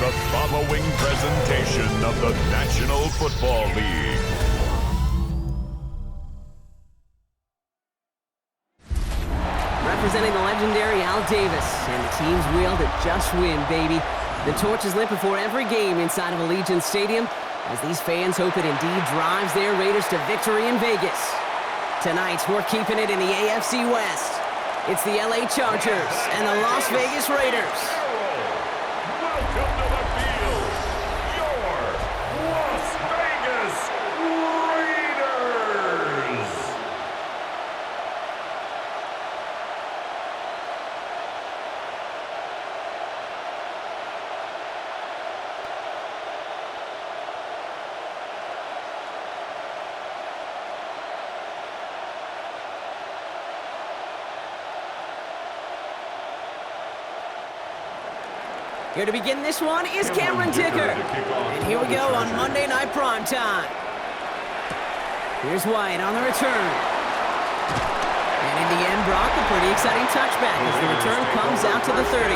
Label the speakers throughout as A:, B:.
A: the following presentation of the National Football League.
B: Representing the legendary Al Davis and the team's will to just win, baby. The torch is lit before every game inside of Allegiant Stadium as these fans hope it indeed drives their Raiders to victory in Vegas. Tonight, we're keeping it in the AFC West. It's the LA Chargers and the Las Vegas Raiders.
A: Welcome to the field, your Las Vegas Raiders!
B: Here to begin this one is Cameron Dicker. And here we go on Monday Night Primetime. Here's White on the return. And in the end, Brock, a pretty exciting touchback as the return comes out to the 30.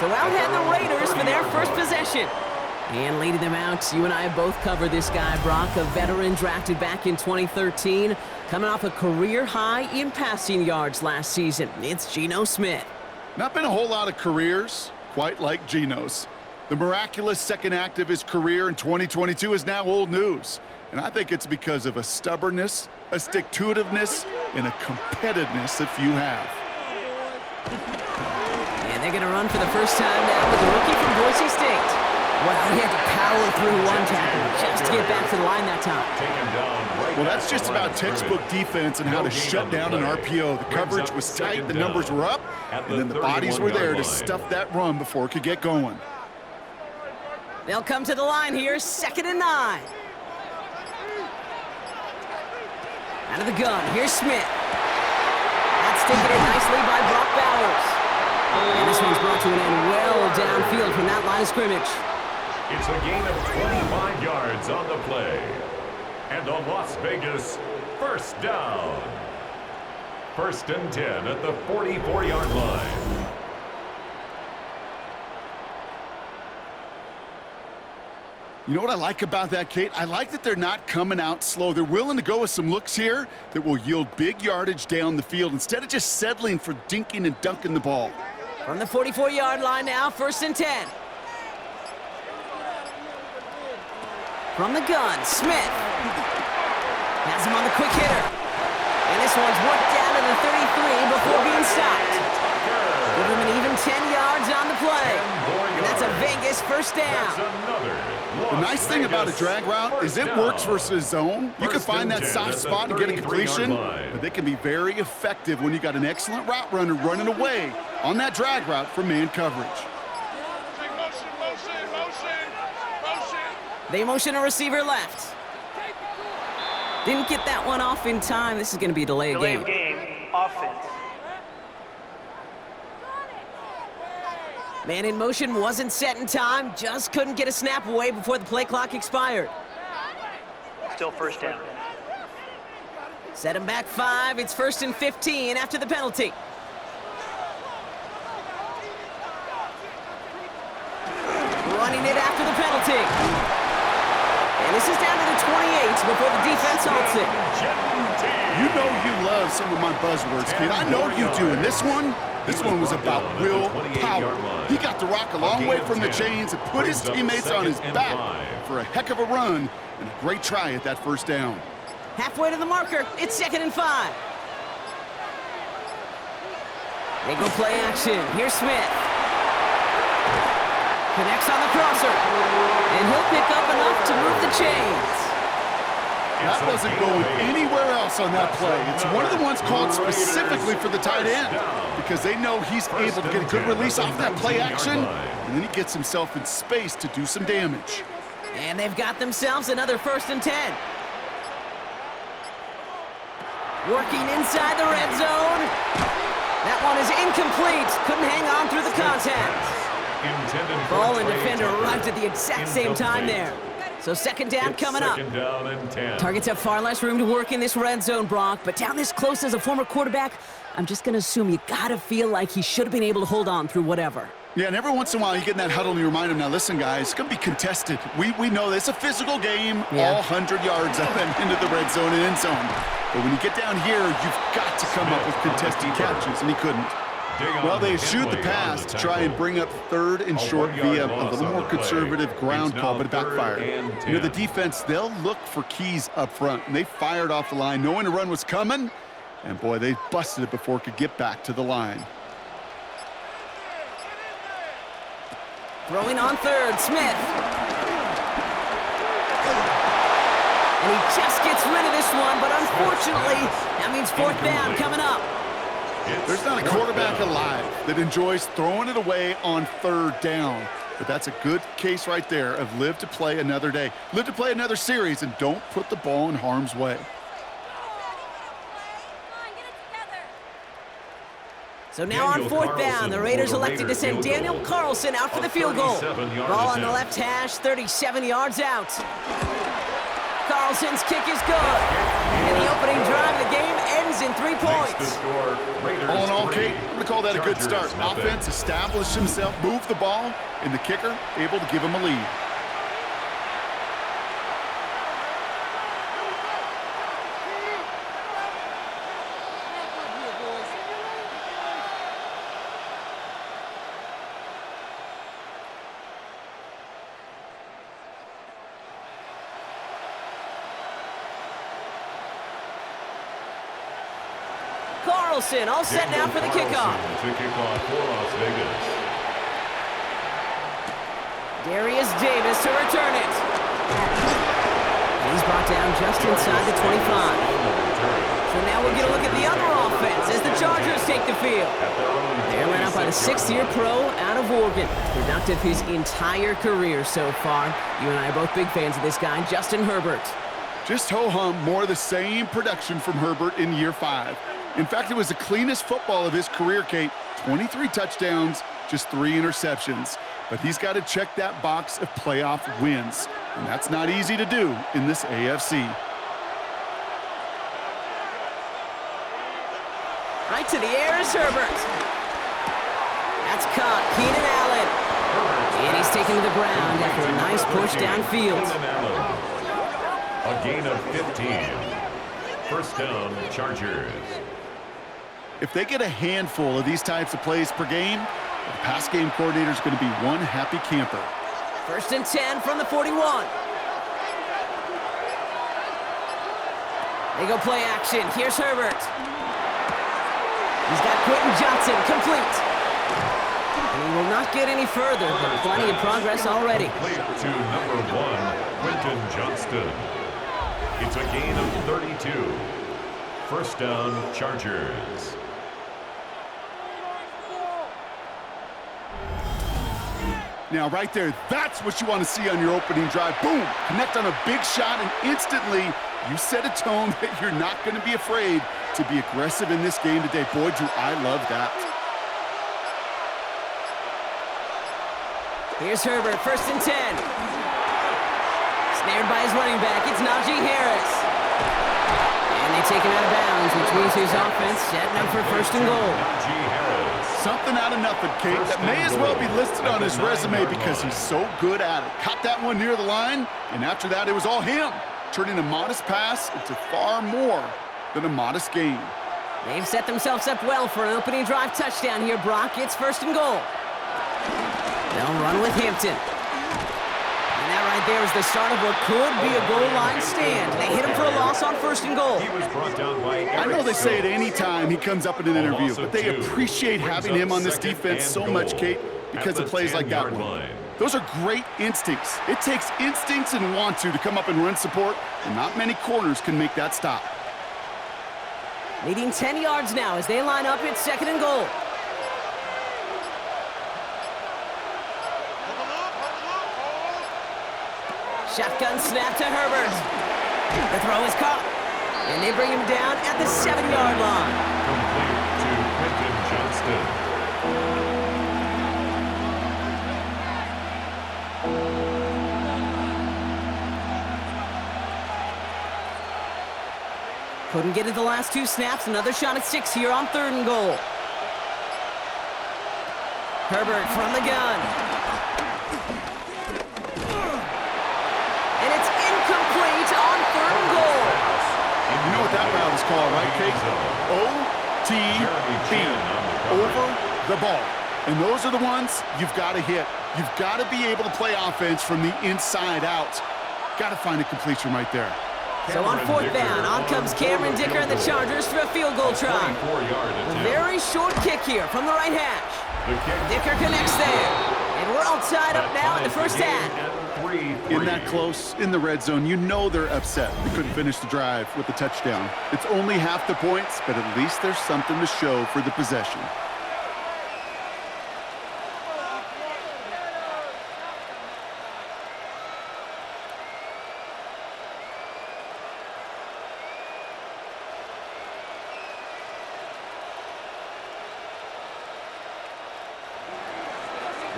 B: So out head the Raiders for their first possession. And leading them out, you and I have both covered this guy, Brock, a veteran drafted back in 2013, coming off a career high in passing yards last season. It's Geno Smith.
C: Not been a whole lot of careers quite like Geno's. The miraculous second act of his career in 2022 is now old news. And I think it's because of a stubbornness, a stick-to-itiveness, and a competitiveness that few have.
B: And they're going to run for the first time now with the rookie from Boise State. Well, he had to power through one tackle just to get back to the line that time.
C: Well, that's just about textbook defense and how to shut down an RPO. The coverage was tight, the numbers were up, and then the bodies were there to stuff that run before it could get going.
B: They'll come to the line here, 2nd and 9. Out of the gun, here's Smith. That's taken in nicely by Brock Bowers. And this one's brought to an end well downfield from that line of scrimmage.
A: It's a gain of 25 yards on the play. And a Las Vegas first down. 1st and 10 at the 44-yard line.
C: You know what I like about that, Kate? I like that they're not coming out slow. They're willing to go with some looks here that will yield big yardage down the field instead of just settling for dinking and dunking the ball.
B: From the 44-yard line now, 1st and 10. From the gun, Smith. Has him on the quick hitter. And this one's worked down to the 33 before being stopped. Give him an even 10 yards on the play. And that's a Vegas first down.
C: The nice thing about a drag route is it works versus zone. You can find that soft spot and get a completion, but they can be very effective when you got an excellent route runner running away on that drag route for man coverage.
B: They motion a receiver left. Didn't get that one off in time. This is going to be a delay of game.
D: Offense.
B: Man in motion wasn't set in time. Just couldn't get a snap away before the play clock expired.
D: Still first down.
B: Set him back 5. It's 1st and 15 after the penalty. Running it after the penalty. And this is down to the 28 before the defense halts it.
C: You know you love some of my buzzwords, kid. I know you do. And this one was about will power. He got the rock a long way from the chains and put his teammates on his back for a heck of a run and a great try at that first down.
B: Halfway to the marker. It's 2nd and 5. They go play action. Here's Smith. Connects on the crosser. And he'll pick up enough to move the chains.
C: That wasn't going anywhere else on that play. It's one of the ones called specifically for the tight end because they know he's able to get a good release off that play action, and then he gets himself in space to do some damage.
B: And they've got themselves another 1st and 10. Working inside the red zone. That one is incomplete. Couldn't hang on through the contact. Ball and defender arrived at the exact same time there. So 2nd down coming up. Targets have far less room to work in this red zone, Brock, but down this close as a former quarterback, I'm just going to assume you got to feel like he should have been able to hold on through whatever.
C: Yeah, and every once in a while you get in that huddle and you remind them, now listen, guys, it's going to be contested. We know this. It's a physical game, all 100 yards up and into the red zone and end zone. But when you get down here, you've got to come up with contested catches, and he couldn't. Well, they shoot the pass to try and bring up third and short via a little more conservative ground call, but it backfired. You know, the defense, they'll look for keys up front, and they fired off the line knowing the run was coming, and boy, they busted it before it could get back to the line.
B: Throwing on third, Smith. And he just gets rid of this one, but unfortunately, that means fourth down coming up.
C: There's not a quarterback alive that enjoys throwing it away on third down. But that's a good case right there of live to play another day. Live to play another series and don't put the ball in harm's way.
B: So now on fourth down, the Raiders elected to send Daniel Carlson out for the field goal. Ball on the left hash, 37 yards out. Carlson's kick is good. And the opening drive of the game ends in 3 points.
C: All in all, Kate, I'm going to call that a good start. Offense established himself, moved the ball, and the kicker able to give him a lead.
B: Carlson all set now for the kickoff.
A: To kick off for Las Vegas.
B: Darius Davis to return it. And he's brought down just inside the 25. So now we'll get a look at the other offense as the Chargers take the field. They're led up by the 6th-year pro out of Oregon. Productive his entire career so far. You and I are both big fans of this guy, Justin Herbert.
C: Just ho-hum, more of the same production from Herbert in year 5. In fact, it was the cleanest football of his career, Kate. 23 touchdowns, just 3 interceptions. But he's got to check that box of playoff wins. And that's not easy to do in this AFC.
B: Right to the air is Herbert. That's caught. Keenan Allen. And he's taken to the ground after a nice push downfield.
A: A gain of 15. First down, Chargers.
C: If they get a handful of these types of plays per game, the pass game coordinator is going to be one happy camper.
B: First and 10 from the 41. They go play action. Here's Herbert. He's got Quentin Johnson complete. And he will not get any further, but plenty of progress already.
A: Complete to number 1, Quentin Johnston. It's a gain of 32. First down, Chargers.
C: Now, right there, that's what you want to see on your opening drive. Boom! Connect on a big shot, and instantly you set a tone that you're not going to be afraid to be aggressive in this game today. Boy, do I love that.
B: Here's Herbert, first and 10. Snared by his running back, it's Najee Harris. And they take him out of bounds, which means his offense setting up for first and goal.
A: Najee Harris.
C: Something out of nothing, Kate, that may as well be listed on his resume because he's so good at it. Caught that one near the line, and after that, it was all him, turning a modest pass into far more than a modest gain.
B: They've set themselves up well for an opening drive touchdown here, Brock. It's first and goal. They'll run with Hampton. And that right there is the start of what could be a goal line stand. They hit him for a loss on first and goal.
A: He was brought down by
C: I know they say it any time he comes up in an interview, but they appreciate having him on this defense so much, Kate, because of plays like that one. Those are great instincts. It takes instincts and want to come up and run support, and not many corners can make that stop.
B: Leading 10 yards now as they line up. It's second and goal. Shotgun snap to Herbert. The throw is caught. And they bring him down at the 7-yard line.
A: Complete to Quentin Johnston.
B: Couldn't get it the last 2 snaps. Another shot at 6 here on third and goal. Herbert from the gun. And it's incomplete on 3rd and goal.
C: You know what that route is called, right, Kate? OTB, over the ball. And those are the ones you've got to hit. You've got to be able to play offense from the inside out. Got to find a completion right there.
B: So on 4th down, on comes Cameron Dicker and the Chargers for a field goal try. A very short kick here from the right hash. Dicker connects there. And we're all tied up now in the first half.
C: In that close, in the red zone, you know they're upset. They couldn't finish the drive with the touchdown. It's only half the points, but at least there's something to show for the possession.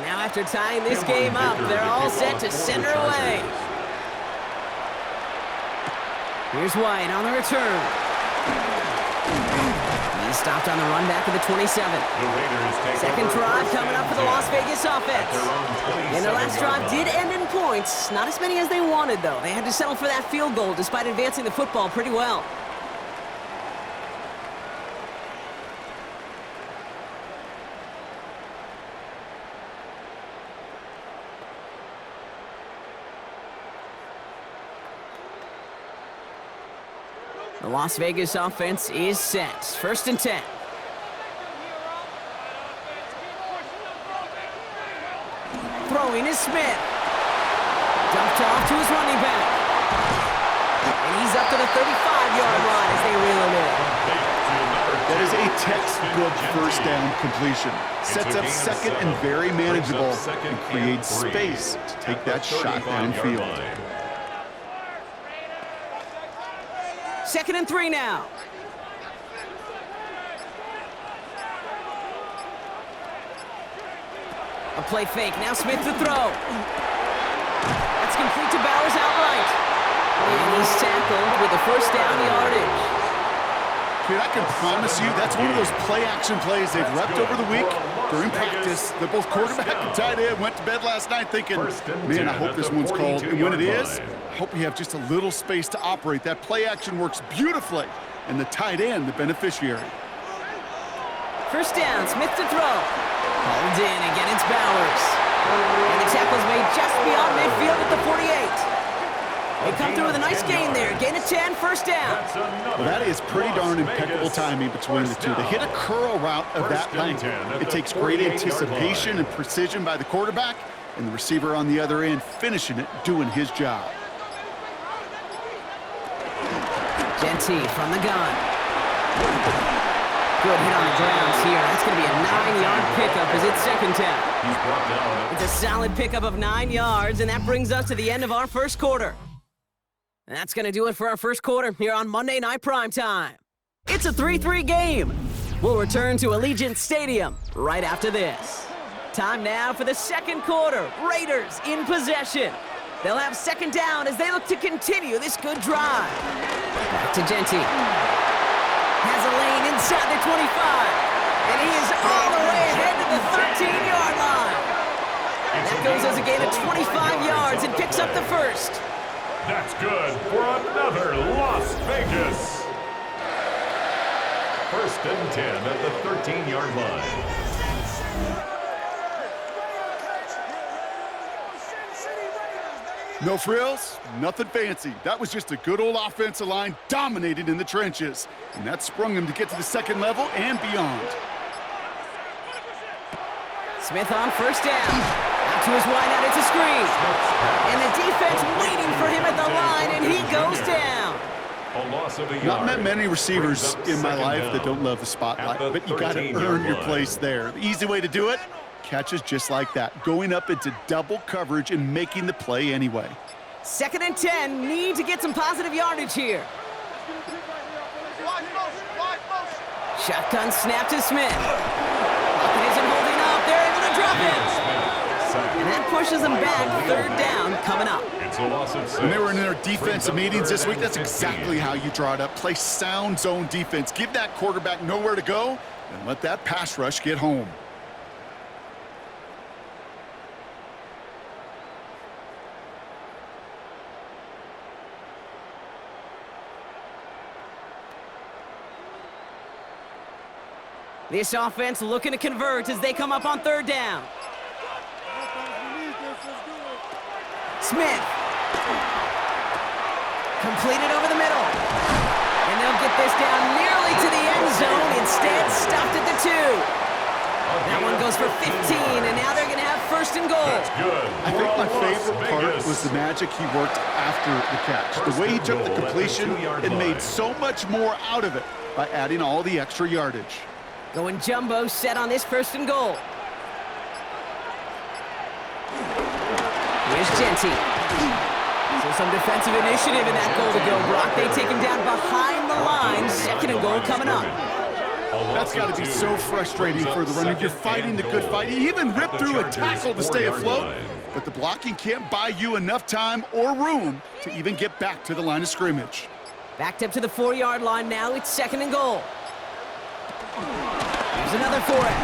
B: Now after tying this game up, they're all set to send her away. Here's White on the return. He's stopped on the run back of the 27. Second drive coming up for the Las Vegas offense. And their last drive did end in points. Not as many as they wanted, though. They had to settle for that field goal despite advancing the football pretty well. The Las Vegas offense is set. 1st and 10. Throwing is Smith. Dumped off to his running back. And he's up to the 35-yard line as they reel him in.
C: That is a textbook 1st down completion. Sets up 2nd and very manageable and creates space to take that shot downfield.
B: 2nd and 3 now. A play fake. Now Smith to throw. That's complete to Bowers outright. And he's tackled with the 1st down yardage.
C: Dude, I can promise you that's one of those play-action plays they've repped over the week during practice. They're both quarterback and tight end went to bed last night thinking, man, I hope this one's called. And when it is, I hope you have just a little space to operate. That play-action works beautifully, and the tight end, the beneficiary.
B: 1st down, Smith to throw. Hauled in, again it's Bowers. And the tackle's made just beyond midfield at the 48. They come through with a nice gain there. Gain of 10, 1st down.
C: Well, that is pretty darn impeccable timing between the two. To hit a curl route of that length, it takes great anticipation and precision by the quarterback, and the receiver on the other end finishing it, doing his job.
B: Genty from the gun. Good hit on the ground here. That's going to be a 9-yard pickup as it's 2nd down. It's a solid pickup of 9 yards, and that brings us to the end of our 1st quarter. That's going to do it for our 1st quarter here on Monday Night Primetime. It's a 3-3 game. We'll return to Allegiant Stadium right after this. Time now for the 2nd quarter. Raiders in possession. They'll have 2nd down as they look to continue this good drive. Back to Genty. Has a lane inside the 25. And he is all the way ahead to the 13-yard line. That goes as a gain of 25 yards and picks up the 1st.
A: That's good for another Las Vegas. 1st and 10 at the 13-yard line.
C: No frills, nothing fancy. That was just a good old offensive line dominated in the trenches. And that sprung them to get to the 2nd level and beyond.
B: Smith on 1st down. Out to his wideout, it's a screen. And the defense waiting for him at the line, and he goes down.
C: Not met many receivers in my life that don't love the spotlight, but you got to earn your place there. The easy way to do it, catches just like that, going up into double coverage and making the play anyway.
B: 2nd and 10, need to get some positive yardage here. Shotgun snap to Smith. Pocket isn't holding up, they're able to drop him. And that pushes them back. 3rd down coming up.
C: When they were in their defensive meetings this week, that's exactly how you draw it up. Play sound zone defense. Give that quarterback nowhere to go and let that pass rush get home.
B: This offense looking to convert as they come up on third down. Smith. Completed over the middle. And they'll get this down nearly to the end zone. Instead, stopped at the 2. That one goes for 15, and now they're going to have first and goal.
A: That's good.
C: I think my favorite part was the magic he worked after the catch. The way he took the completion and made so much more out of it by adding all the extra yardage.
B: Going jumbo set on this first and goal. Here's Genty. So some defensive initiative in that goal to go, Brock. They take him down behind the line. Second and goal coming up.
C: That's got to be so frustrating for the runner. You're fighting the good fight. He even ripped through a tackle to stay afloat, but the blocking can't buy you enough time or room to even get back to the line of scrimmage.
B: Backed up to the 4-yard line now. It's second and goal. Here's another for it.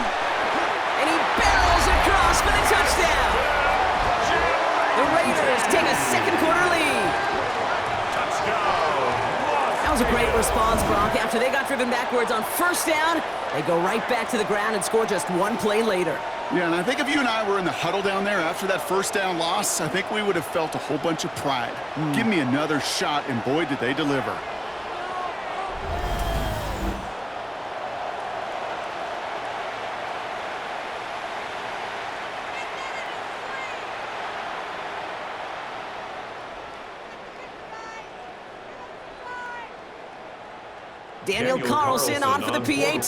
B: And he barrels across for the touchdown. The Raiders take a second quarter lead. That was a great response, Brock. After they got driven backwards on first down, they go right back to the ground and score just one play later.
C: Yeah, and I think if you and I were in the huddle down there after that first down loss, I think we would have felt a whole bunch of pride. Give me another shot, and boy, did they deliver.
B: Daniel Carlson on for the PAT.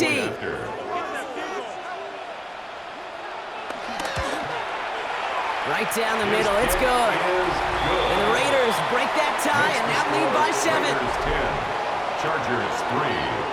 B: Right down the middle, it's good. And the Raiders break that tie and now lead by 7.
A: Chargers 3.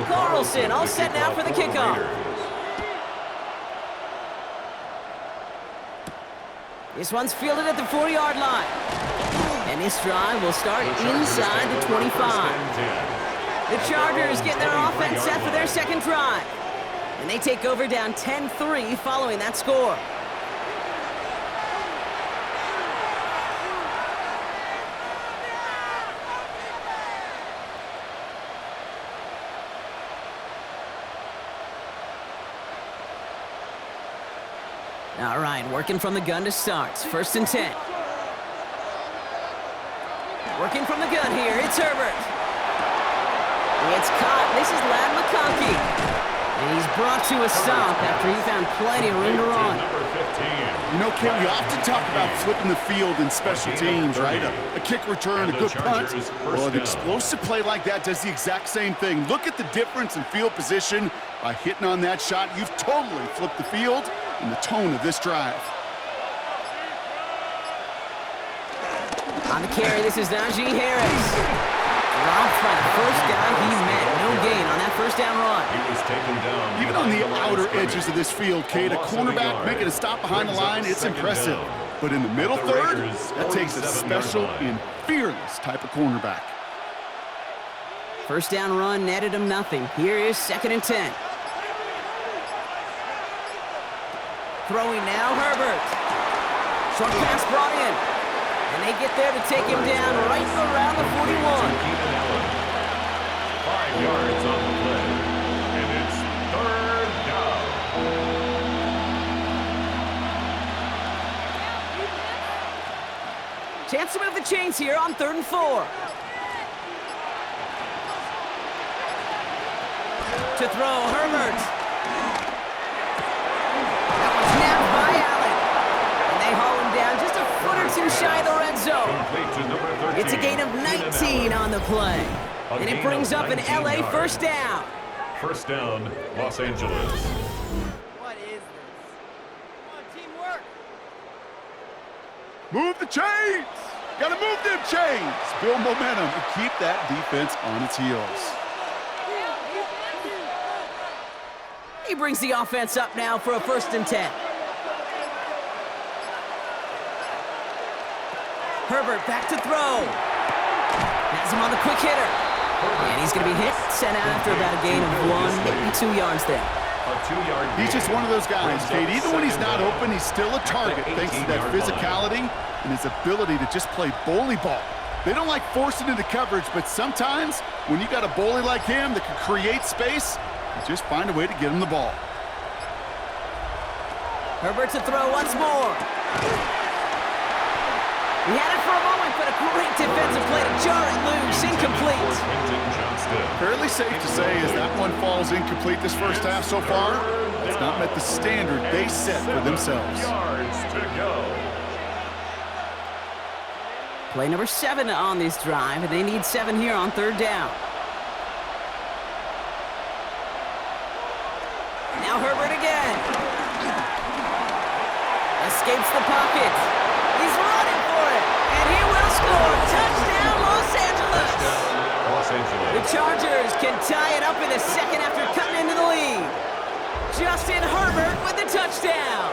B: Carlson all set now for the kickoff. This one's fielded at the 4-yard line. And this drive will start inside the 25. The Chargers get their offense set for their second drive. And they take over down 10-3 following that score. All right, working from the gun to start. First and 10. Working from the gun here, it's Herbert. It's caught. This is Lad McConkey. And he's brought to a stop after he found plenty of room to run.
C: You know, Ken, we often talk about flipping the field in special teams, right? A kick return, a good punt. Well, an explosive play like that does the exact same thing. Look at the difference in field position. By hitting on that shot, you've totally flipped the field and the tone of this drive.
B: On the carry, this is Najee Harris. Dropped by the first guy he met. No gain on that first down run.
A: He was taken down.
C: Even on the outer edges of this field, Kate, a cornerback making a stop behind the line, it's impressive. But in the middle third, that takes a special and fearless type of cornerback.
B: First down run netted him nothing. Here is second and 10. Throwing now, Herbert. Short pass brought in. And they get there to take him down right around the 41.
A: 5 yards on the play. And it's third down.
B: Chance to move the chains here on 3rd and 4. To throw, Herbert. That one's nabbed by Allen. And they haul him down just a foot or two shy of the red zone. It's a gain of 19 on the play. And it brings up an LA first down.
A: First down, Los Angeles.
E: What is this? Come on, teamwork.
C: Move the chains! Gotta move them chains! Build momentum and keep that defense on its heels.
B: He brings the offense up now for a first and 10. Herbert back to throw. Has him on the quick hitter. And he's going to be hit, sent out after about a gain of 1, maybe 2 yards there.
C: He's just one of those guys, Kate. Even when he's not open, he's still a target thanks to that physicality and his ability to just play bully ball. They don't like forcing into coverage, but sometimes when you got a bully like him that can create space, you just find a way to get him the ball.
B: Herbert to throw once more. He had it for a moment, but a great defensive play to jar it loose. Incomplete.
C: Fairly safe to say as that one falls incomplete this first half so far, it's not met the standard they set for themselves.
B: Play number 7 on this drive, and they need 7 here on 3rd down. Now Herbert again. Escapes the pocket. He's running for it, and he will score. Touchdown, Los Angeles. The Chargers can tie it up in the second after cutting into the lead. Justin Herbert with the touchdown.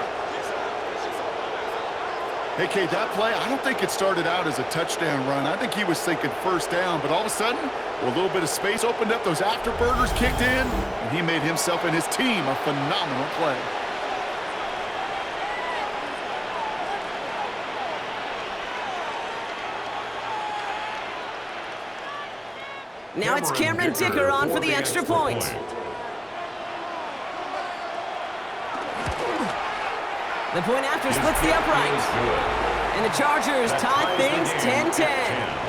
C: Hey, Kate, that play, I don't think it started out as a touchdown run. I think he was thinking first down, but all of a sudden, a little bit of space opened up, those afterburners kicked in, and he made himself and his team a phenomenal play.
B: Now it's Cameron Dicker on for the extra point. The point after splits the upright. And the Chargers tie things 10-10.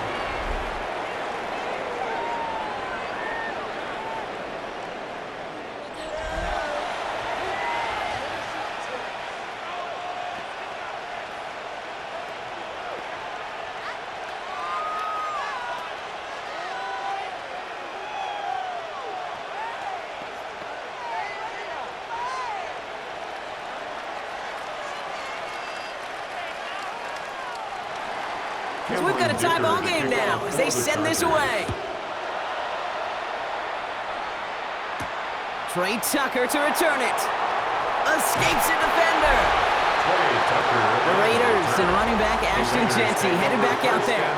B: So we've got a tie ball game now as they send this away. Trey Tucker to return it. Escapes a defender. The Raiders and running back Ashton Jeanty headed back out there.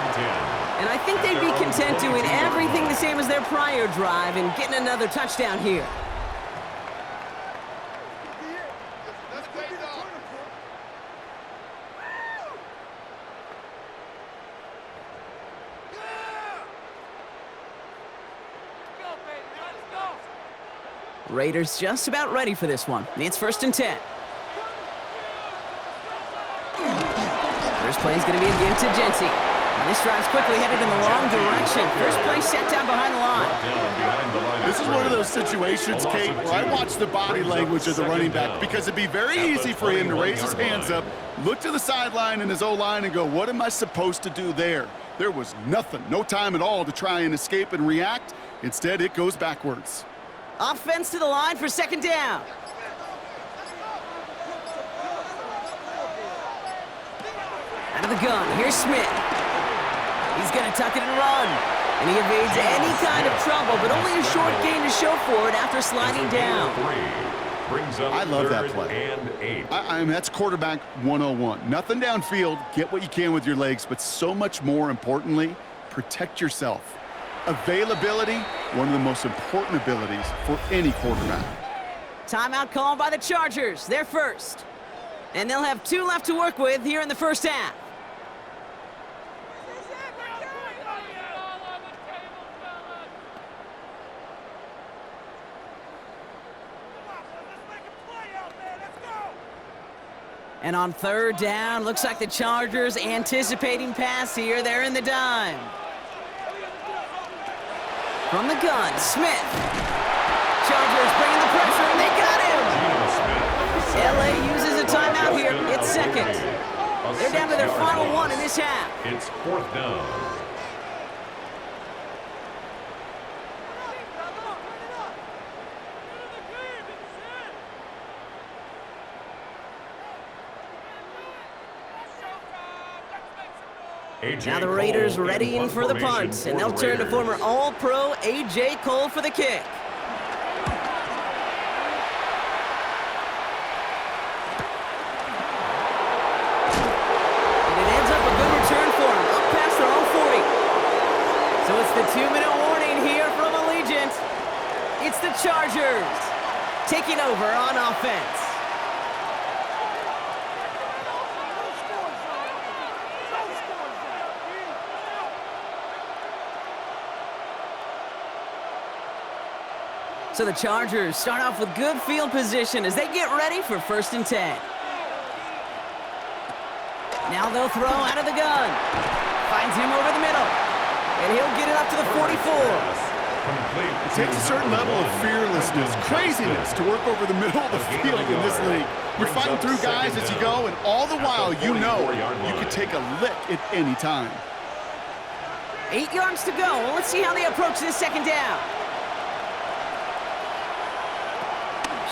B: And I think they'd be content doing everything the same as their prior drive and getting another touchdown here. Raiders just about ready for this one. It's 1st and 10. First play is going to be a give to Jeanty. And this drive's quickly headed in the wrong direction. First play set down behind the line.
C: This is one of those situations, Kate, where I watch the body language of the running back because it'd be very easy for him to raise his hands up, look to the sideline in his O-line and go, what am I supposed to do there? There was nothing, no time at all to try and escape and react. Instead, it goes backwards.
B: Offense to the line for 2nd down. Out of the gun, here's Smith. He's going to tuck it and run. And he evades any kind of trouble, but only a short gain to show for it after sliding down.
C: I love that play. I mean, that's quarterback 101. Nothing downfield, get what you can with your legs, but so much more importantly, protect yourself. Availability, one of the most important abilities for any quarterback.
B: Timeout called by the Chargers. They're first. And they'll have 2 left to work with here in the first half. And on 3rd down, looks like the Chargers anticipating pass here. They're in the dime. From the gun, Smith. Chargers bringing the pressure, and they got him! LA uses a timeout here. It's 2nd. They're down to their final 1 in this half.
A: It's 4th down.
B: Now the Raiders readying for the punt, and they'll turn to former All-Pro A.J. Cole for the kick. And it ends up a good return for him. the 2-minute warning here from Allegiant. It's the Chargers taking over on offense. So the Chargers start off with good field position as they get ready for 1st and 10. Now they'll throw out of the gun. Finds him over the middle. And he'll get it up to the 44.
C: It takes a certain level of fearlessness, craziness to work over the middle of the field in this league. You're fighting through guys as you go, and all the while you know you could take a lick at any time.
B: 8 yards to go. Well, let's see how they approach this 2nd down.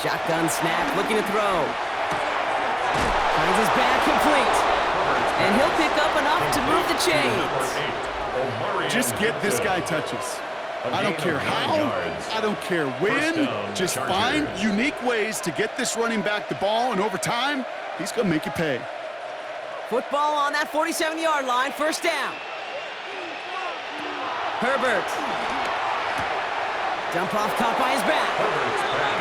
B: Shotgun snap, looking to throw. Finds his back complete. And he'll pick up enough to move the chains.
C: Just get this guy touches. I don't care how, I don't care when. Just find unique ways to get this running back the ball, and over time, he's going to make you pay.
B: Football on that 47-yard line, 1st down. Herbert. Dump off, caught by his back.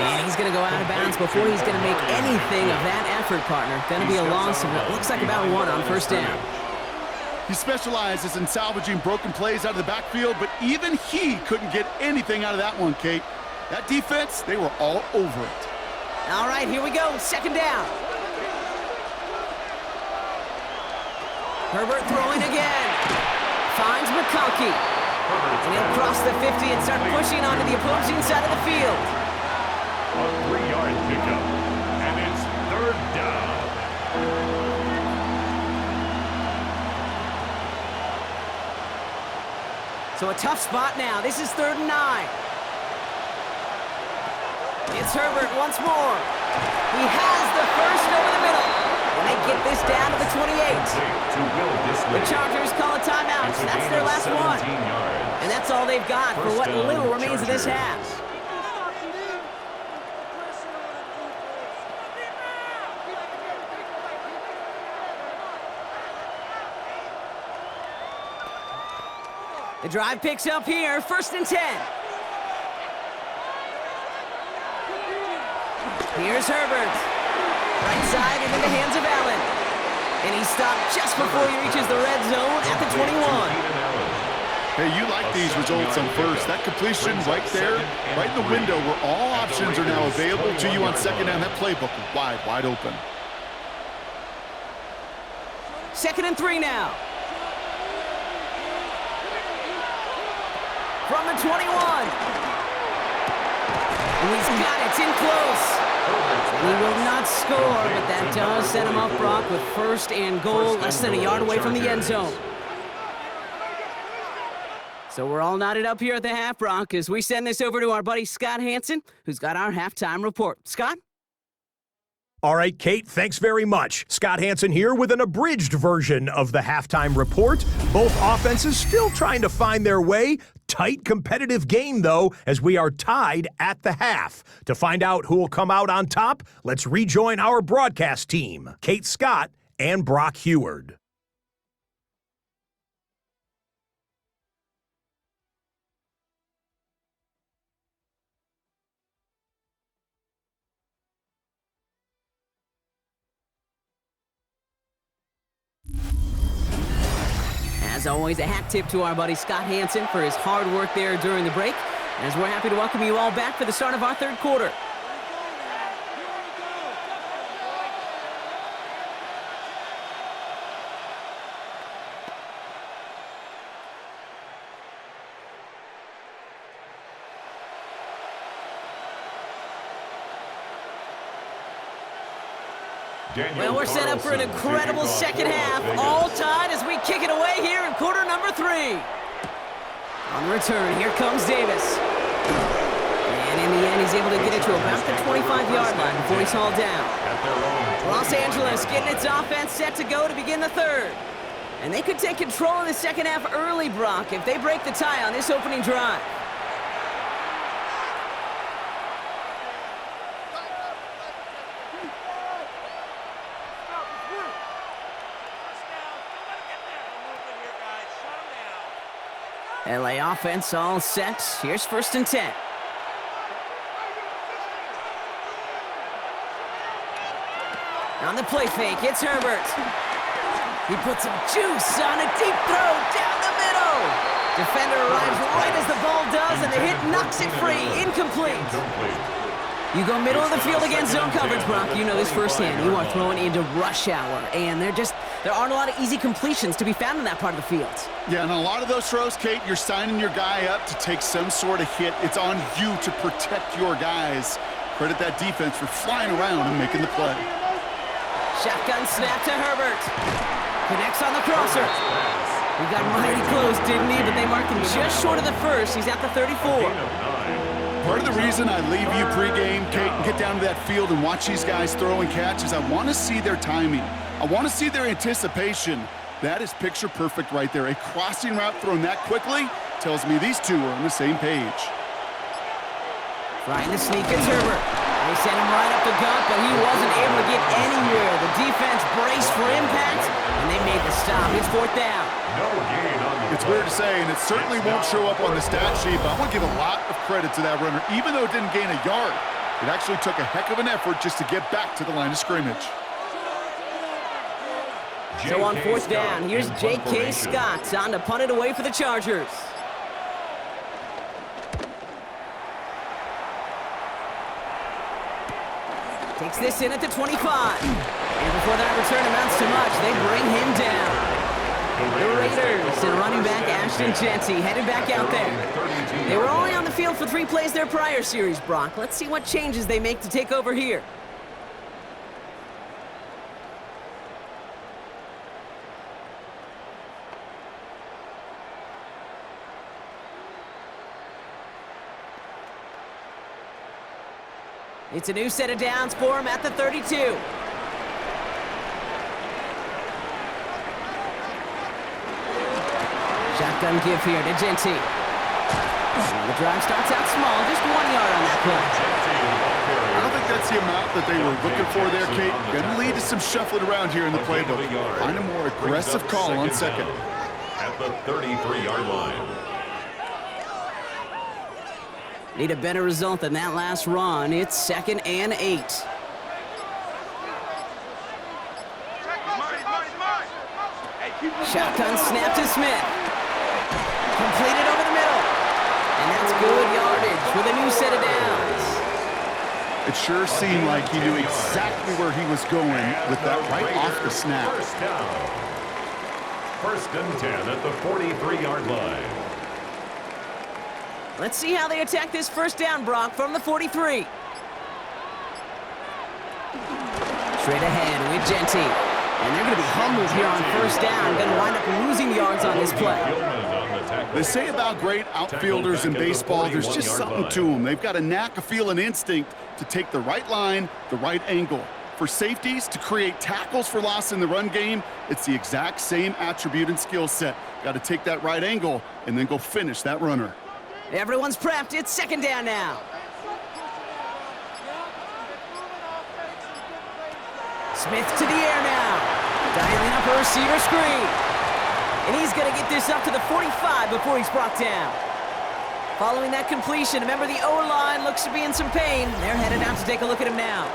B: And he's going to go out of bounds before he's going to make anything of that effort, partner. Going to be a loss of what looks like about 1 on 1st down.
C: He specializes in salvaging broken plays out of the backfield, but even he couldn't get anything out of that one, Kate. That defense, they were all over it.
B: All right, here we go, 2nd down. Herbert throwing again. Finds McConkey. And he'll cross the 50 and start pushing onto the opposing side of the field.
A: A 3-yard pickup, and it's 3rd down.
B: So a tough spot now. This is 3rd and 9. It's Herbert once more. He has the first over the middle. And they get this down to the 28. The Chargers call a timeout. That's their last one. And that's all they've got for what little remains of this half. The drive picks up here, 1st and 10. Here's Herbert. Right side and in the hands of Allen. And he stopped just before he reaches the red zone at the 21.
C: Hey, you like these results on 1st. That completion right there, right in the window where all options are now available to you on 2nd down. That playbook wide open.
B: 2nd and 3 now. From the 21. And he's got it. It's in close. And he will not score, but that does set him up, Brock, with 1st and goal, less than a yard away from the end zone. So we're all knotted up here at the half, Brock, as we send this over to our buddy Scott Hansen, who's got our halftime report. Scott?
F: All right, Kate, thanks very much. Scott Hansen here with an abridged version of the halftime report. Both offenses still trying to find their way. Tight, competitive game, though, as we are tied at the half. To find out who will come out on top, let's rejoin our broadcast team, Kate Scott and Brock Heward.
B: As always, a hat tip to our buddy Scott Hansen for his hard work there during the break, as we're happy to welcome you all back for the start of our 3rd quarter. Well, we're set up for an incredible 2nd half, all tied as we kick it away here in quarter number 3. On the return, here comes Davis. And in the end, he's able to get it to about the 25-yard line before he's hauled down. Los Angeles getting its offense set to go to begin the 3rd. And they could take control of the 2nd half early, Brock, if they break the tie on this opening drive. LA offense all set. Here's 1st and 10. On the play fake, it's Herbert. He puts some juice on a deep throw down the middle. Defender arrives right as the ball does, and the hit knocks it free. Incomplete. You go middle of the field against zone coverage, Brock. You know this firsthand. You are throwing into rush hour, and there aren't a lot of easy completions to be found in that part of the field.
C: Yeah, and a lot of those throws, Kate, you're signing your guy up to take some sort of hit. It's on you to protect your guys. Credit that defense for flying around and making the play.
B: Shotgun snap to Herbert. Connects on the crosser. He got mighty close, didn't he? But they marked him just short of the first. He's at the 34.
C: Part of the reason I leave you pregame, Kate, and get down to that field and watch these guys throw and catch is I want to see their timing. I want to see their anticipation. That is picture perfect right there. A crossing route thrown that quickly tells me these two are on the same page.
B: Trying to sneak it's Herbert. They sent him right up the gut, but he wasn't able to get anywhere. The defense braced for impact, and they made the stop. It's 4th down.
A: No gain on the
C: It's
A: play.
C: weird to say, and it certainly won't show up on the stat sheet, but I want to give a lot of credit to that runner. Even though it didn't gain a yard, it actually took a heck of an effort just to get back to the line of scrimmage.
B: So on 4th down, here's J.K. Scott on to punt it away for the Chargers. Takes this in at the 25. And before that return amounts to much, they bring him down. The Raiders and running back Ashton Jeanty headed back out there. They were only on the field for 3 plays their prior series, Brock. Let's see what changes they make to take over here. It's a new set of downs for him at the 32. Shotgun give here to Jeanty. The drive starts out small, just 1 yard on that play.
C: I don't think that's the amount that they were looking for there, Kate. Going to lead to some shuffling around here in the playbook. Find a more aggressive call on second.
A: At the 33-yard line.
B: Need a better result than that last run. It's 2nd and 8. Shotgun snap to Smith. Completed over the middle. And that's good yardage with a new set of downs.
C: It sure seemed like he knew exactly where he was going with that right off the snap.
A: First down. 1st and 10 at the 43-yard line.
B: Let's see how they attack this 1st down, Brock, from the 43. Straight ahead with Jeanty. And they're going to be humbled here on 1st down. Going to wind up losing yards on this play.
C: They say about great outfielders in baseball, there's just something to them. They've got a knack, a feel, an instinct to take the right line, the right angle. For safeties, to create tackles for loss in the run game, it's the exact same attribute and skill set. Got to take that right angle and then go finish that runner.
B: Everyone's prepped. It's 2nd down now. Smith to the air now. Dialing up a receiver screen. And he's going to get this up to the 45 before he's brought down. Following that completion, remember the O-line looks to be in some pain. They're headed out to take a look at him now.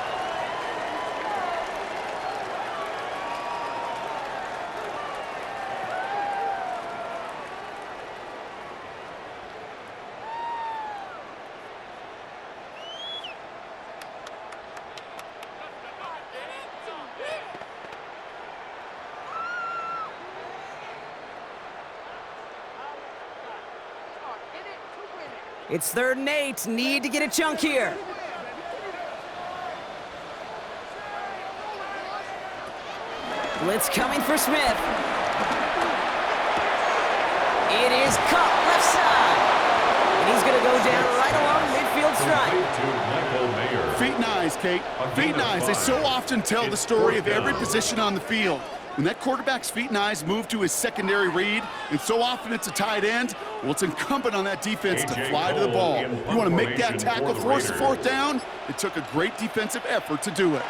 B: It's 3rd and 8. Need to get a chunk here. Blitz coming for Smith. It is caught left side. And he's going to go down right along midfield stripe.
C: Feet and eyes, Kate. Feet and eyes. They so often tell the story of every position on the field. When that quarterback's feet and eyes move to his secondary read, and so often it's a tight end, well, it's incumbent on that defense to fly to the ball. You want to make that tackle, force the 4th down? It took a great defensive effort to do it.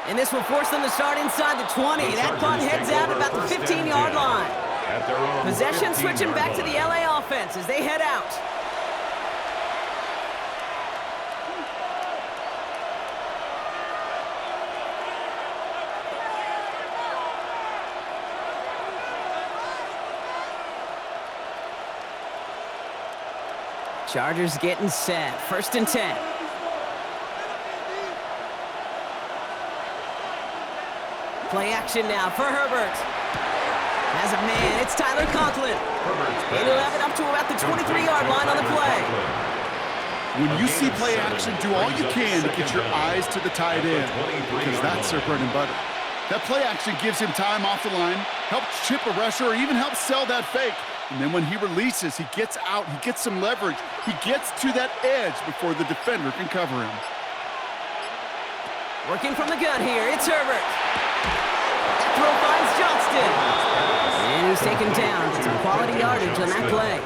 B: And this will force them to start inside the 20. That punt heads out about the 15-yard line. Possession switching back to the LA offense as they head out. Chargers getting set. 1st and 10. Play action now for Herbert. Has a man. It's Tyler Conklin. They'll have it up to about the 23-yard line on the play.
C: When you see play action, do all you can to get your eyes to the tight end, because that's their bread and butter. That play action gives him time off the line, helps chip a rusher, or even helps sell that fake. And then when he releases, he gets out, he gets some leverage. He gets to that edge before the defender can cover him.
B: Working from the gun here, it's Herbert. That throw finds Johnston. And he's taken down. It's some quality yardage on that play.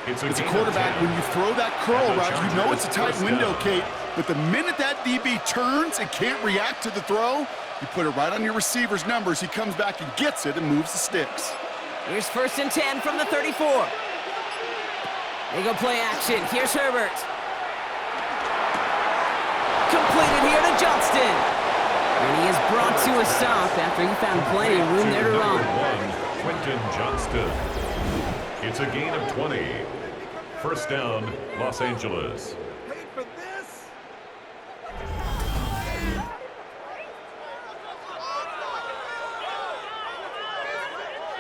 C: It's a quarterback, when you throw that curl route, you know it's a tight window, Kate. But the minute that DB turns and can't react to the throw, you put it right on your receiver's numbers. He comes back and gets it and moves the sticks.
B: Here's 1st and 10 from the 34. They go play action. Here's Herbert. Completed here to Johnston. And he is brought to a stop after he found plenty of room there to run.
A: Quentin Johnston. It's a gain of 20. 1st down, Los Angeles.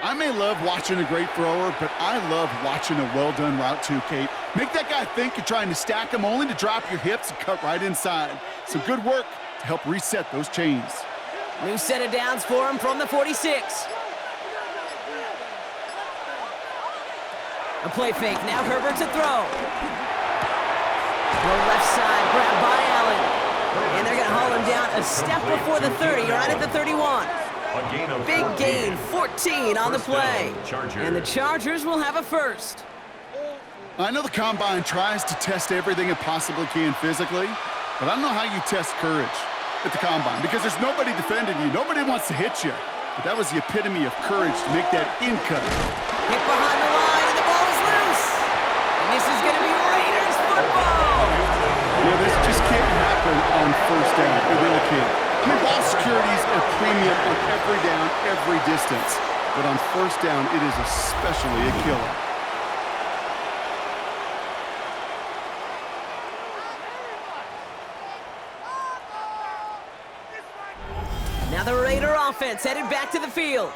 C: I may love watching a great thrower, but I love watching a well-done route too, Kate. Make that guy think you're trying to stack him only to drop your hips and cut right inside. Some good work to help reset those chains.
B: New set of downs for him from the 46. A play fake. Now Herbert to throw. Throw left side, grabbed by Allen. And they're going to haul him down a step before the 30, right at the 31. Big gain, 14 on the play. And the Chargers will have a first.
C: I know the Combine tries to test everything it possibly can physically, but I don't know how you test courage at the Combine, because there's nobody defending you. Nobody wants to hit you. But that was the epitome of courage to make that in cut.
B: Hit behind the line, and the ball is loose. And this is going to be Raiders football.
C: Yeah, this just can't happen on 1st down. It really can't. I mean, ball security is a premium on every down, every distance. But on 1st down, it is especially a killer.
B: Now the Raider offense headed back to the field.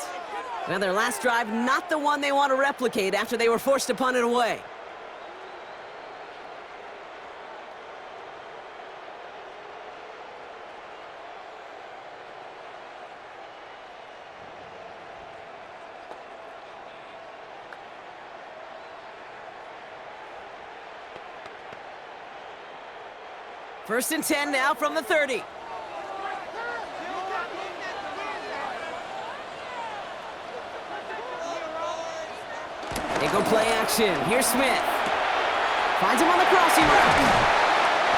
B: Now their last drive, not the one they want to replicate after they were forced to punt it away. First and 10 now from the 30. They go play action. Here's Smith. Finds him on the crossing route.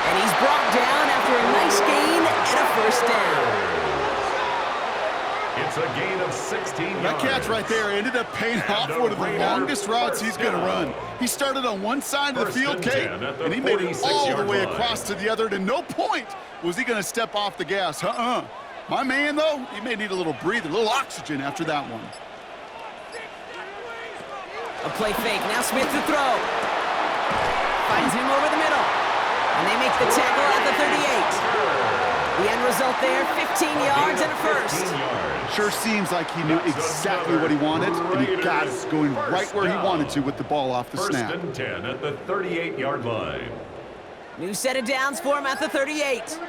B: And he's brought down after a nice gain and a 1st down.
A: It's a gain of 16 yards.
C: That catch right there ended up paying off one of the longest routes he's going to run. He started on one side of the field, Kate, and he made it all the way across to the other. And at no point was he going to step off the gas. My man, though, he may need a little breather, a little oxygen after that one.
B: A play fake. Now Smith to throw. Finds him over the middle. And they make the tackle at the 38. The end result there, 15 yards and a first.
C: Sure seems like he knew exactly what he wanted, and he got it going right where he wanted to with the ball off the snap.
A: 1st and 10 at the 38-yard line.
B: New set of downs for him at the 38. They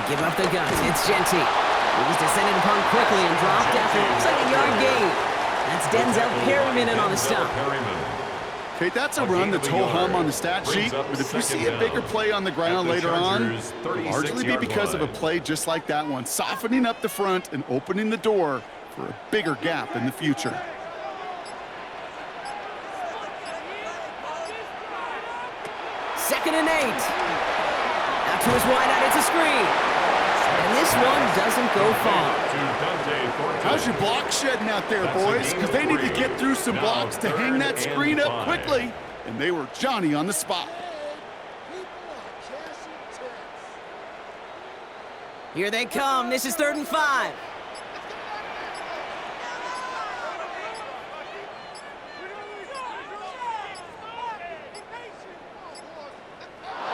B: give up the guns. It's Genty. He was descended upon quickly and dropped after it looks like a yard gain. That's Denzel Perryman in on the stop.
C: Kate, that's a run that's ho-hum on the stat sheet, but if you see a bigger play on the ground later on, it'll largely be because of a play just like that one, softening up the front and opening the door for a bigger gap in the future.
B: 2nd and 8. Out to his wideout, it's a screen. And this one doesn't go far.
C: How's your block shedding out there, boys? Because they need to get through some blocks to hang that screen up quickly. And they were Johnny on the spot.
B: Here they come. This is 3rd and 5.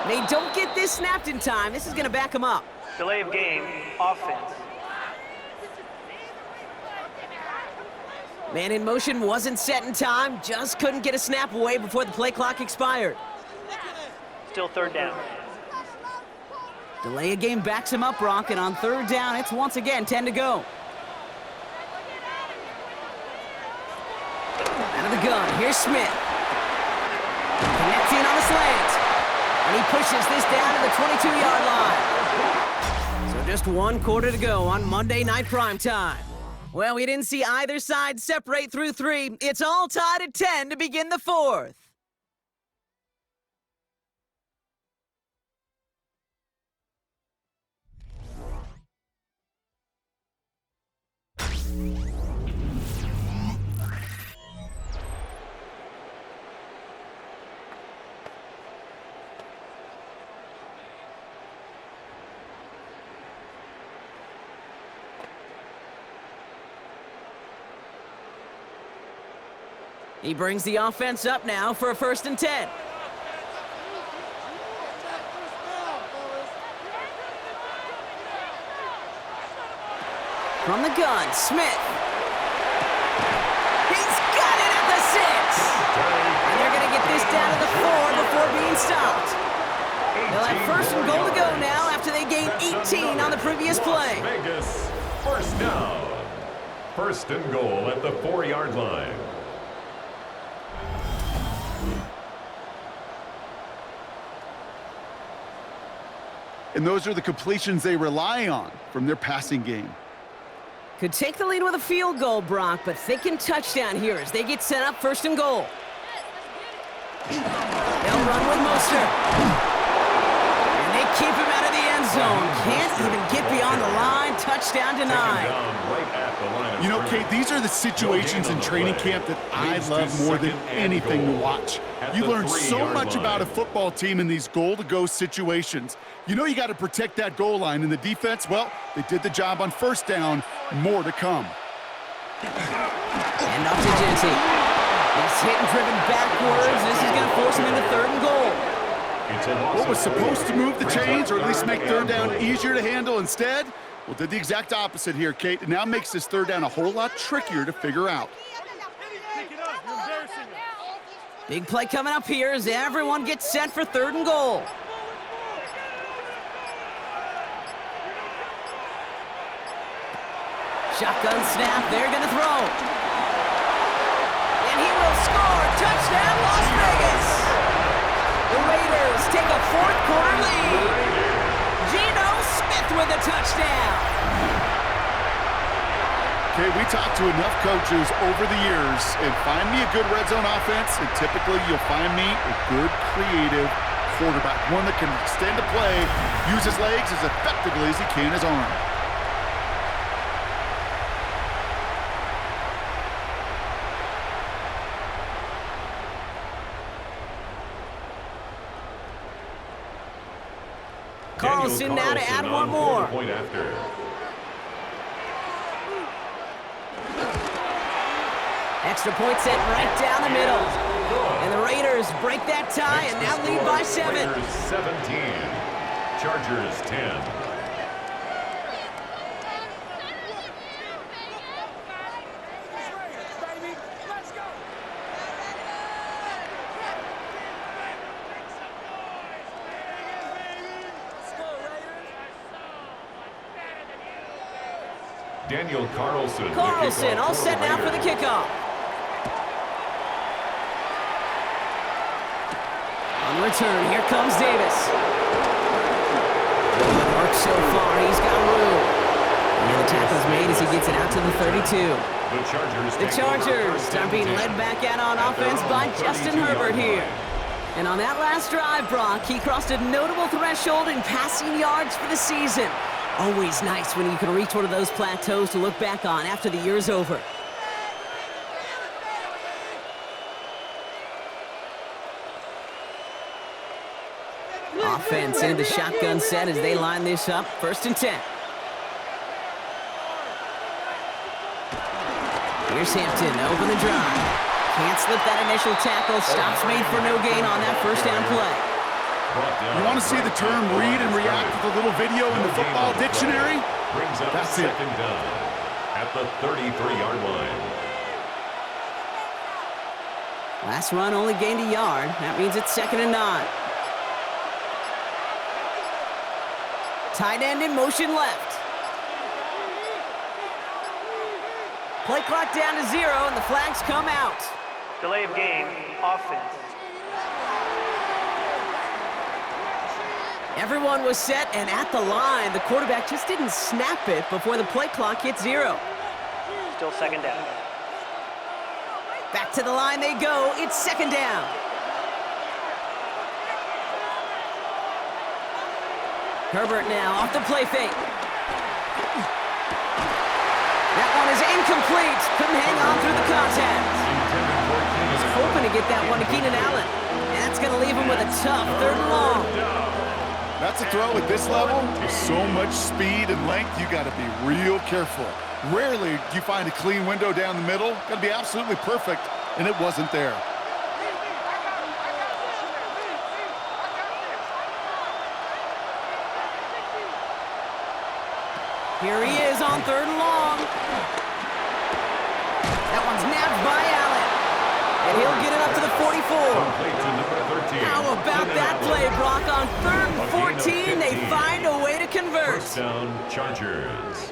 B: They don't get this snapped in time. This is going to back them up.
D: Delay of game, offense.
B: Man in motion wasn't set in time. Just couldn't get a snap away before the play clock expired.
D: Still 3rd down.
B: Delay of game backs him up, Brock, and on 3rd down, it's once again 10 to go. Out of the gun, here's Smith. Connects in on the slant. And he pushes this down to the 22-yard line. So just 1 quarter to go on Monday Night Primetime. Well, we didn't see either side separate through 3. It's all tied at 10 to begin the 4th. He brings the offense up now for a 1st and 10. From the gun, Smith. He's got it at the 6. And they're going to get this down to the 4 before being stopped. They'll have 1st and goal to go now after they gained 18 on the previous play.
A: Vegas, 1st down. 1st and goal at the 4-yard line.
C: And those are the completions they rely on from their passing game.
B: Could take the lead with a field goal, Brock, but thinking touchdown here as they get set up 1st and goal. They'll run with Mostert. And they keep him out of the end zone. Can't even get beyond the line. Touchdown denied.
C: You know, Kate, these are the situations in training camp that I love more than anything to watch. You learn so much about a football team in these goal-to-go situations. You know you got to protect that goal line, and the defense, well, they did the job on 1st down. More to come.
B: And off to Genty. He's hit and driven backwards. This is going to force him into 3rd and goal.
C: What was supposed to move the chains, or at least make 3rd down easier to handle instead? Well, did the exact opposite here, Kate. It now makes this 3rd down a whole lot trickier to figure out.
B: Big play coming up here as everyone gets set for 3rd and goal. Shotgun snap, they're going to throw. And he will score. Touchdown, Las Vegas. The Raiders take a 4th quarter lead. Geno Smith with a touchdown.
C: Okay, we talked to enough coaches over the years, and find me a good red zone offense, and typically you'll find me a good creative quarterback, one that can extend the play, use his legs as effectively as he can his arm.
B: Carlson now to add one more. Extra point set right down the middle. And the Raiders break that tie and now lead by 7.
A: Raiders 17, Chargers 10. Daniel Carlson.
B: Carlson all set now for the kickoff. On return, here comes Davis. Good work so far, he's got room. And the tackle's made as he gets it out to the 32.
A: The Chargers
B: are being led back out on offense by Justin Herbert here. And on that last drive, Brock, he crossed a notable threshold in passing yards for the season. Always nice when you can reach one of those plateaus to look back on after the year's over. Offense into the shotgun set as they line this up. 1st and 10. Here's Hampton to open the drive. Can't slip that initial tackle. Stops made for no gain on that 1st down play.
C: You want to see the term read and react with a little video in the football dictionary? That's it.
A: Second down at the 33-yard line.
B: Last run only gained a yard. That means it's 2nd and 9. Tight end in motion left. Play clock down to 0, and the flags come out.
D: Delay of game, offense.
B: Everyone was set and at the line. The quarterback just didn't snap it before the play clock hit 0.
D: Still 2nd down.
B: Back to the line they go. It's 2nd down. Herbert now off the play fake. That one is incomplete. Couldn't hang on through the contact. Was hoping to get that one to Keenan Allen. And that's going to leave him with a tough 3rd and long.
C: That's a throw at this level. With so much speed and length, you got to be real careful. Rarely do you find a clean window down the middle. Got to be absolutely perfect, and it wasn't there.
B: Here he is on 3rd and long. That one's nabbed by Allen. And he'll get it up to the 44. How about that play, Brock? On 3rd and 14, they find a way to convert.
A: 1st down, Chargers.
E: This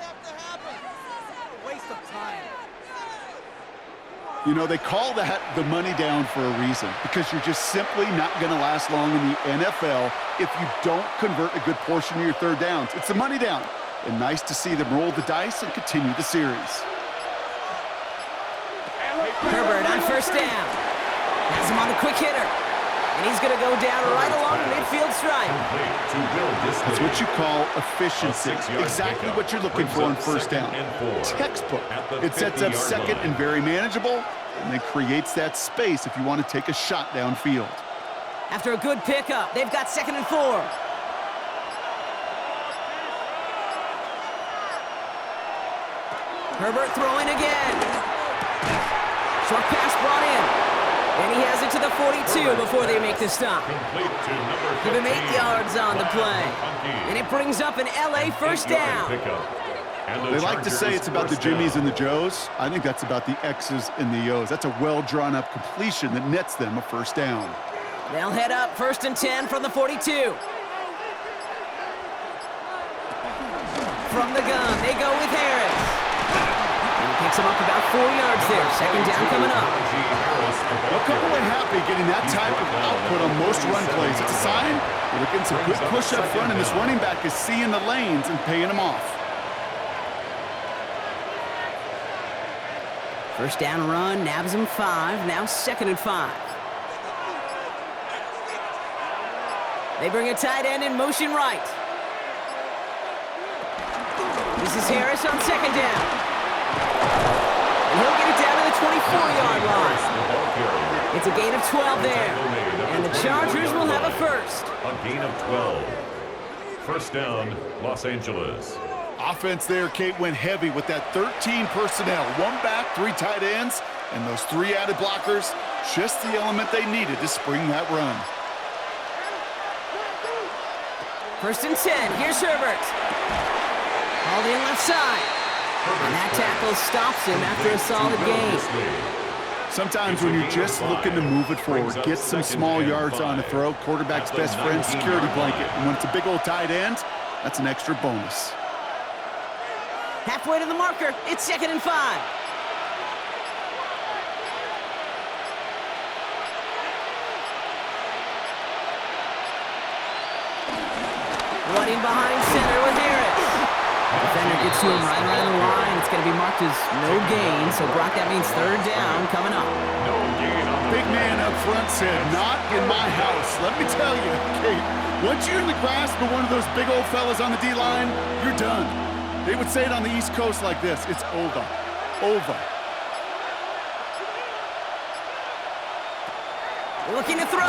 E: have to happen. What a waste of time.
C: You know, they call that the money down for a reason, because you're just simply not going to last long in the NFL if you don't convert a good portion of your 3rd downs. It's the money down. And nice to see them roll the dice and continue the series.
B: Herbert on 1st down. Has him on the quick hitter. And he's going to go down right along the midfield stripe.
C: That's what you call efficiency. Exactly what you're looking for on 1st down. Textbook. It sets up 2nd and very manageable, and then creates that space if you want to take a shot downfield.
B: After a good pickup, they've got 2nd and 4. Herbert throwing again. Short pass brought in. And he has it to the 42 before they make the stop. Give him 8 yards on the play. And it brings up an LA 1st down.
C: They like to say it's about the Jimmies and the Joes. I think that's about the X's and the O's. That's a well-drawn-up completion that nets them a 1st down.
B: They'll head up 1st and 10 from the 42. From the gun, they go with Harris. And he picks him up about 4 yards there. 2nd down coming up.
C: Well, Cumberland happy getting that type of output on most run plays. It's a sign they're getting some good push up front, and this running back is seeing the lanes and paying them off.
B: 1st down run, nabs him 5. Now 2nd and 5. They bring a tight end in motion right. This is Harris on 2nd down. And he'll get it down to the 24-yard line. It's a gain of 12 there. And the Chargers will have a 1st.
A: A gain of 12. 1st down, Los Angeles.
C: Offense there, Kate, went heavy with that 13 personnel. 1 back, 3 tight ends, and those 3 added blockers. Just the element they needed to spring that run.
B: 1st and 10. Here's Herbert. Hauled in left side. And that tackle stops him after a solid gain.
C: Sometimes when you're just looking to move it forward, get some small yards on the throw, quarterback's best friend, security blanket. And when it's a big old tight end, that's an extra bonus.
B: Halfway to the marker, it's 2nd and 5. Running behind center with Harris. Defender gets to him right around the line. It's going to be marked as no gain. So, Brock, that means 3rd down coming up.
C: Big man up front said, "Not in my house." Let me tell you, Kate, once you're in the grasp of one of those big old fellas on the D-line, you're done. They would say it on the East Coast like this: it's over. Over.
B: Looking to throw.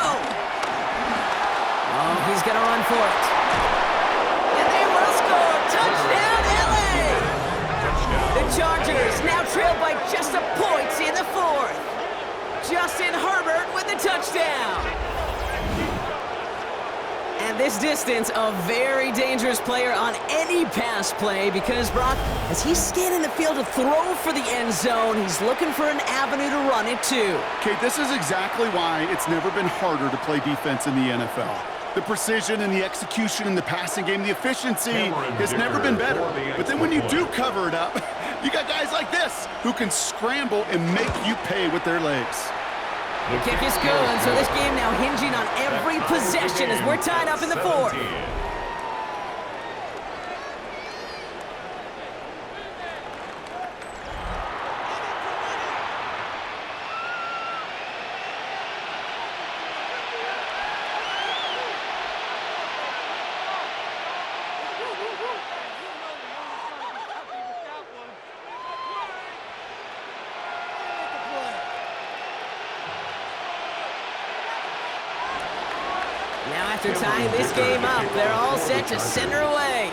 B: Oh, he's going to run for it. And they will score. Touchdown, LA! The Chargers now trailed by just a point in the fourth. Justin Herbert with the touchdown. And this distance, a very dangerous player on any pass play because, Brock, as he's scanning the field to throw for the end zone, he's looking for an avenue to run it too.
C: Kate, this is exactly why it's never been harder to play defense in the NFL. The precision and the execution in the passing game, the efficiency has never been better. But then when you do cover it up, you got guys like this who can scramble and make you pay with their legs.
B: The kick is going, so this game now hinging on every possession as we're tied up in the fourth. Now after tying this game up, they're all set to send her away.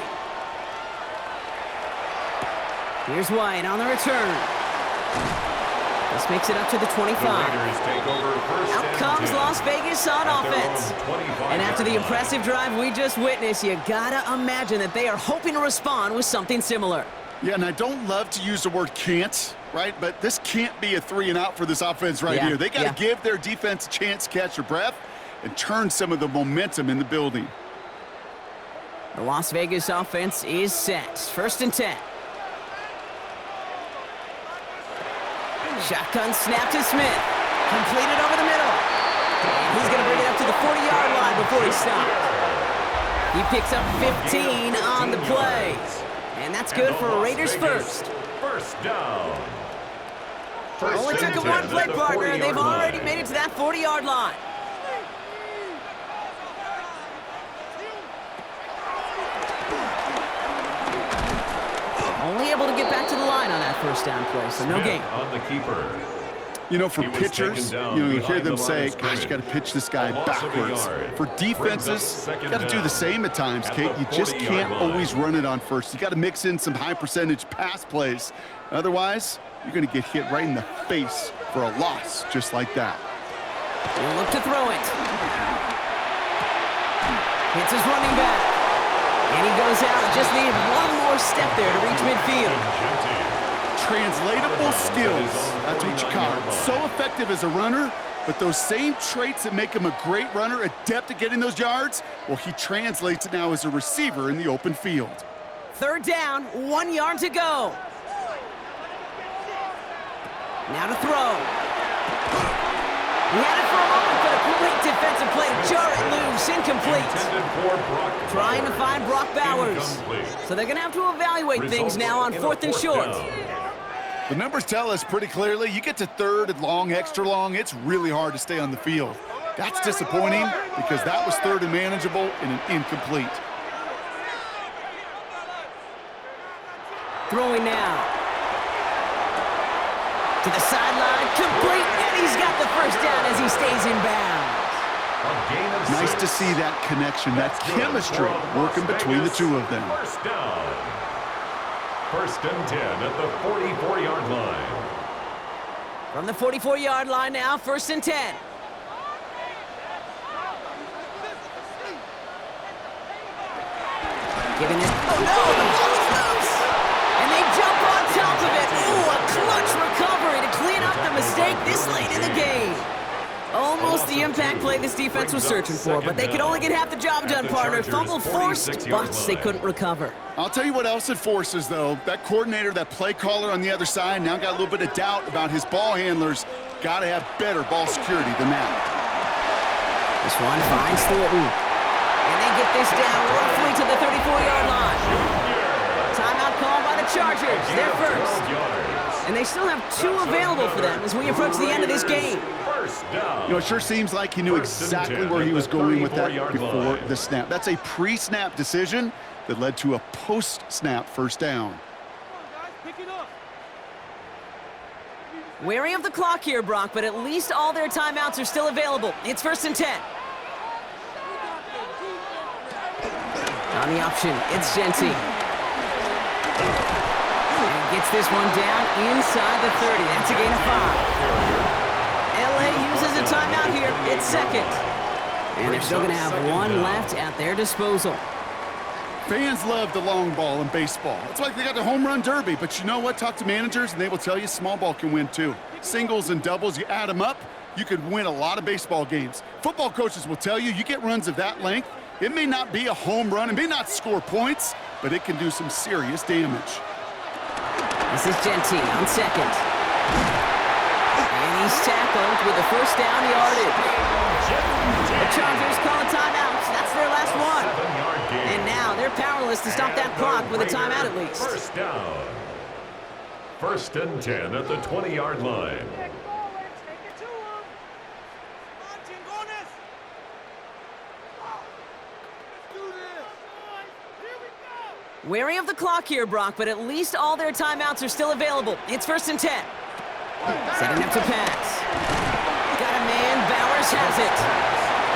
B: Here's White on the return. This makes it up to the 25. Out comes Las Vegas on offense. And after the impressive drive we just witnessed, you gotta imagine that they are hoping to respond with something similar.
C: Yeah, and I don't love to use the word can't, right? But this can't be a 3-and-out for this offense here. They got to give their defense a chance to catch their breath and turn some of the momentum in the building.
B: The Las Vegas offense is set. 1st and 10. Shotgun snap to Smith. Completed over the middle. And he's going to bring it up to the 40-yard line before he stops. He picks up 15 on the play. And that's good for Raiders first.
A: First down.
B: Only took a one-play partner, and they've already made it to that 40-yard line. Only able to get back to the line on that first down play, so no gain.
A: On the keeper.
C: You know, for pitchers, you hear them say, gosh, you got to pitch this guy backwards. For defenses, you got to do the same at times, Kate. You just can't always run it on first. You got to mix in some high-percentage pass plays. Otherwise, you're going to get hit right in the face for a loss just like that.
B: He'll look to throw it. Hits his running back. And he goes out. Just needed one more step there to reach midfield.
C: Translatable skills. That's what you call it. So effective as a runner, but those same traits that make him a great runner, adept at getting those yards, well, he translates it now as a receiver in the open field.
B: 3rd down, 1 yard to go. Now to throw. He had it for a moment, but a great defensive play to jar it loose. Incomplete. Trying to find Brock Bowers. So they're going to have to evaluate things now on 4th and short.
C: The numbers tell us pretty clearly, you get to 3rd and long, extra long, it's really hard to stay on the field. That's disappointing because that was 3rd and manageable and an incomplete.
B: Throwing now. To the sideline, complete, and he's got the first down as he stays in bounds.
C: Nice to see that connection, that chemistry working between the two of them.
A: First down. 1st and 10 at the 44-yard line.
B: From the 44-yard line now, 1st and 10. Giving it. Oh no, the ball is loose! And they jump on top of it. Ooh, a clutch recovery to clean up the mistake this late in the game. Almost the impact play this defense was searching for, but they could only get half the job done, partner. Fumble forced, but they couldn't recover.
C: I'll tell you what else it forces, though. That coordinator, that play caller on the other side, now got a little bit of doubt about his ball handlers. Got to have better ball security than that.
B: This one finds Thornton. And they get this down roughly to the 34-yard line. Timeout called by the Chargers. They're first. And they still have 2 available for them as we approach the end of this game.
A: First down.
C: You know, it sure seems like he knew exactly where he was going with that before the snap. That's a pre-snap decision that led to a post-snap first down.
B: Wary of the clock here, Brock, but at least all their timeouts are still available. It's 1st and 10. On the option, it's Genty. And gets this one down inside the 30. That's a gain of 5. LA uses a timeout here. It's 2nd. And they're still going to have one left at their disposal.
C: Fans love the long ball in baseball. It's like they got the home run derby, but you know what? Talk to managers, and they will tell you small ball can win too. Singles and doubles, you add them up, you could win a lot of baseball games. Football coaches will tell you, you get runs of that length, it may not be a home run, it may not score points, but it can do some serious damage.
B: This is Genty on 2nd. And he's tackled with the first down yardage. The Chargers call a timeout. That's their last one. And now they're powerless to stop that clock with a timeout at least.
A: First down. 1st and 10 at the 20-yard line.
B: Wary of the clock here, Brock, but at least all their timeouts are still available. It's 1st and 10. Setting up to pass. Got a man, Bowers has it.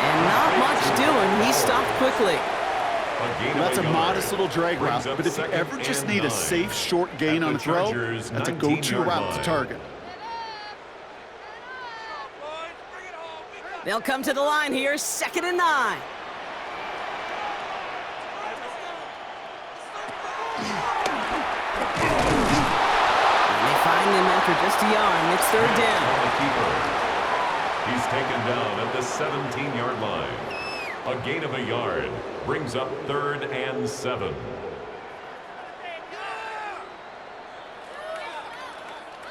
B: And not much doing, he stopped quickly.
C: That's a modest little drag route, but if you ever just need a safe, short gain on a throw, that's a go-to route to target.
B: They'll come to the line here, 2nd and 9. And they find them after just a yard, and it's 3rd down.
A: He's taken down at the 17-yard line. A gain of a yard brings up 3rd and 7.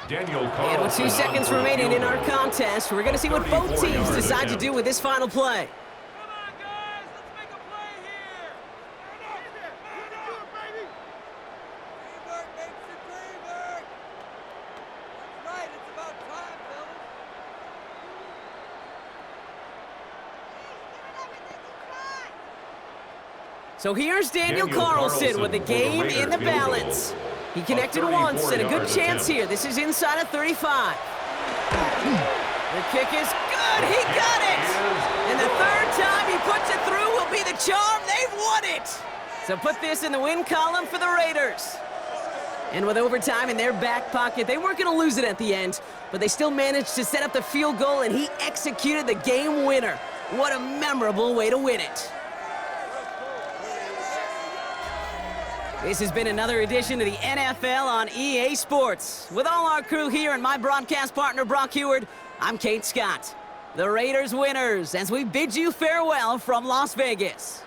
A: Daniel Carlson.
B: And with 2 seconds remaining in our contest, we're going to see what both teams decide to do with this final play. So here's Daniel Carlson with the game in the balance. He connected once and a good chance here. This is inside of 35. The kick is good. He got it. And the 3rd time he puts it through will be the charm. They've won it. So put this in the win column for the Raiders. And with overtime in their back pocket, they weren't going to lose it at the end, but they still managed to set up the field goal, and he executed the game winner. What a memorable way to win it. This has been another edition of the NFL on EA Sports. With all our crew here and my broadcast partner, Brock Heward, I'm Kate Scott. The Raiders winners as we bid you farewell from Las Vegas.